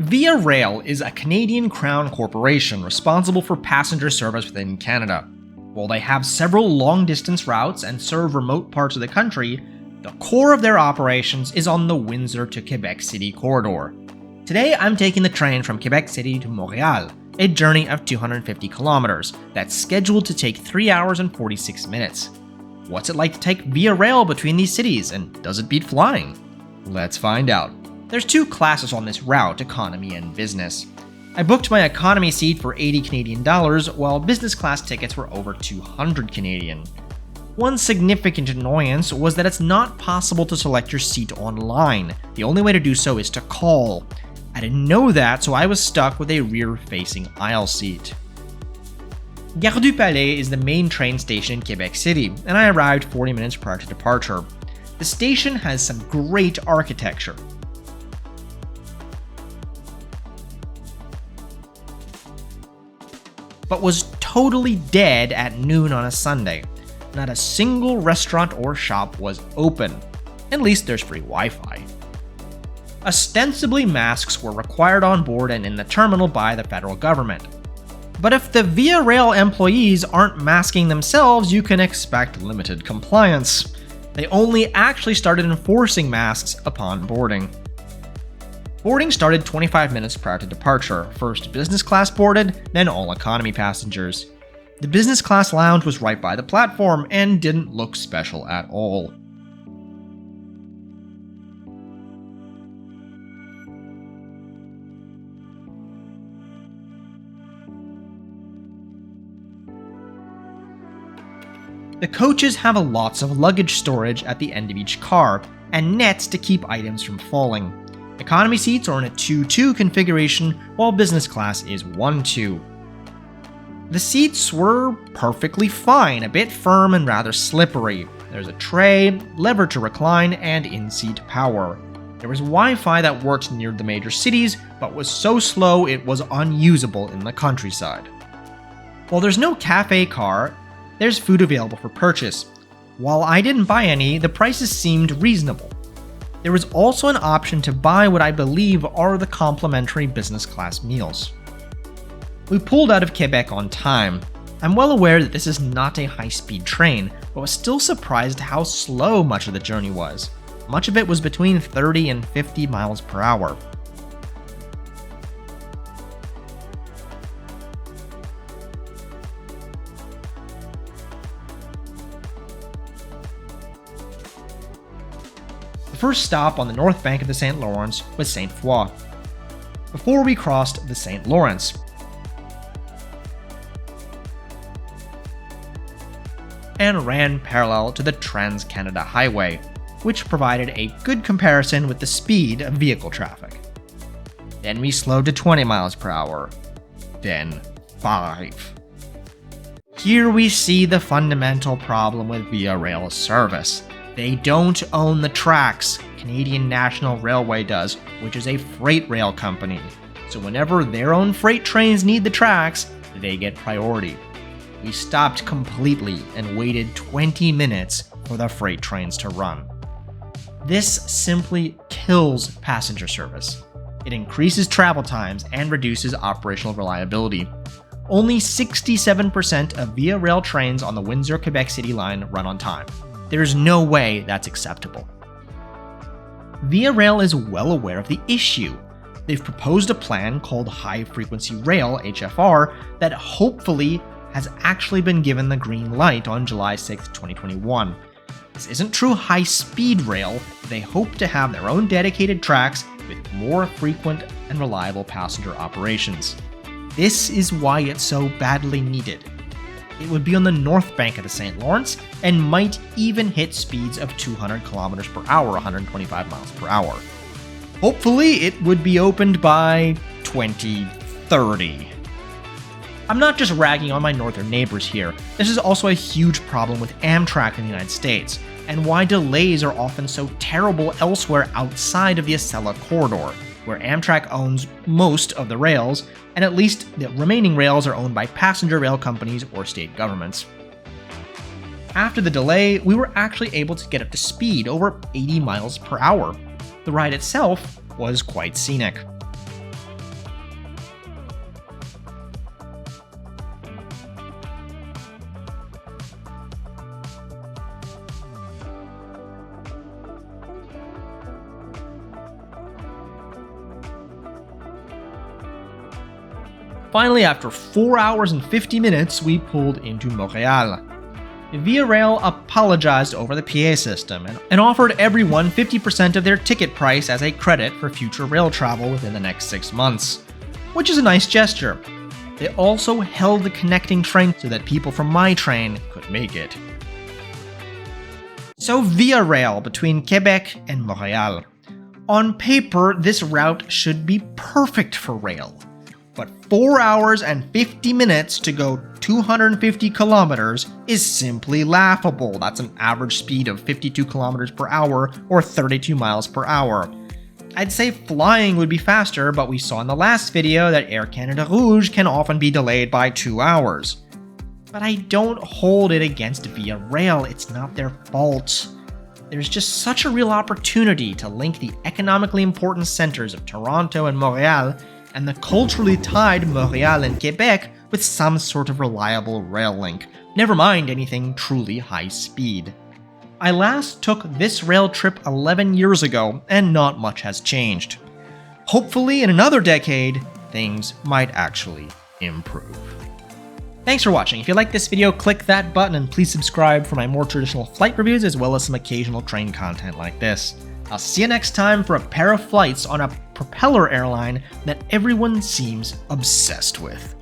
Via Rail is a Canadian Crown corporation responsible for passenger service within Canada. While they have several long-distance routes and serve remote parts of the country, the core of their operations is on the Windsor to Quebec City corridor. Today, I'm taking the train from Quebec City to Montreal, a journey of 250 kilometers that's scheduled to take 3 hours and 46 minutes. What's it like to take Via Rail between these cities, and does it beat flying? Let's find out. There's two classes on this route, economy and business. I booked my economy seat for 80 Canadian dollars, while business class tickets were over 200 Canadian. One significant annoyance was that it's not possible to select your seat online. The only way to do so is to call. I didn't know that, so I was stuck with a rear-facing aisle seat. Gare du Palais is the main train station in Quebec City, and I arrived 40 minutes prior to departure. The station has some great architecture. But was totally dead at noon on a Sunday. Not a single restaurant or shop was open. At least there's free Wi-Fi. Ostensibly, masks were required on board and in the terminal by the federal government. But if the Via Rail employees aren't masking themselves, you can expect limited compliance. They only actually started enforcing masks upon boarding. Boarding started 25 minutes prior to departure. First business class boarded, then all economy passengers. The business class lounge was right by the platform and didn't look special at all. The coaches have lots of luggage storage at the end of each car, and nets to keep items from falling. Economy seats are in a 2-2 configuration, while business class is 1-2. The seats were perfectly fine, a bit firm and rather slippery. There's a tray, lever to recline, and in-seat power. There was Wi-Fi that worked near the major cities, but was so slow it was unusable in the countryside. While there's no cafe car, there's food available for purchase. While I didn't buy any, the prices seemed reasonable. There was also an option to buy what I believe are the complimentary business class meals. We pulled out of Quebec on time. I'm well aware that this is not a high-speed train, but was still surprised how slow much of the journey was. Much of it was between 30 and 50 miles per hour. The first stop on the north bank of the St. Lawrence was Sainte Foy, before we crossed the St. Lawrence, and ran parallel to the Trans-Canada Highway, which provided a good comparison with the speed of vehicle traffic. Then we slowed to 20 miles per hour, then 5. Here we see the fundamental problem with Via Rail service. They don't own the tracks. Canadian National Railway does, which is a freight rail company. So whenever their own freight trains need the tracks, they get priority. We stopped completely and waited 20 minutes for the freight trains to run. This simply kills passenger service. It increases travel times and reduces operational reliability. Only 67% of Via Rail trains on the Windsor-Quebec City line run on time. There's no way that's acceptable. Via Rail is well aware of the issue. They've proposed a plan called High Frequency Rail, HFR, that hopefully has actually been given the green light on July 6, 2021. This isn't true high-speed rail. They hope to have their own dedicated tracks with more frequent and reliable passenger operations. This is why it's so badly needed. It would be on the north bank of the St. Lawrence and might even hit speeds of 200 kilometers per hour, 125 miles per hour. Hopefully, it would be opened by 2030. I'm not just ragging on my northern neighbors here. This is also a huge problem with Amtrak in the United States, and why delays are often so terrible elsewhere outside of the Acela corridor, where Amtrak owns most of the rails, and at least the remaining rails are owned by passenger rail companies or state governments. After the delay, we were actually able to get up to speed over 80 miles per hour. The ride itself was quite scenic. Finally, after 4 hours and 50 minutes, we pulled into Montreal. Via Rail apologized over the PA system and offered everyone 50% of their ticket price as a credit for future rail travel within the next 6 months, which is a nice gesture. They also held the connecting train so that people from my train could make it. So Via Rail between Quebec and Montreal. On paper, this route should be perfect for rail. But 4 hours and 50 minutes to go 250 kilometers is simply laughable. That's an average speed of 52 kilometers per hour or 32 miles per hour. I'd say flying would be faster, but we saw in the last video that Air Canada Rouge can often be delayed by 2 hours. But I don't hold it against Via Rail, it's not their fault. There's just such a real opportunity to link the economically important centers of Toronto and Montreal and the culturally tied Montreal and Quebec with some sort of reliable rail link, never mind anything truly high speed. I last took this rail trip 11 years ago, and not much has changed. Hopefully in another decade, things might actually improve. Thanks for watching. If you like this video, click that button and please subscribe for my more traditional flight reviews as well as some occasional train content like this. I'll see you next time for a pair of flights on a propeller airline that everyone seems obsessed with.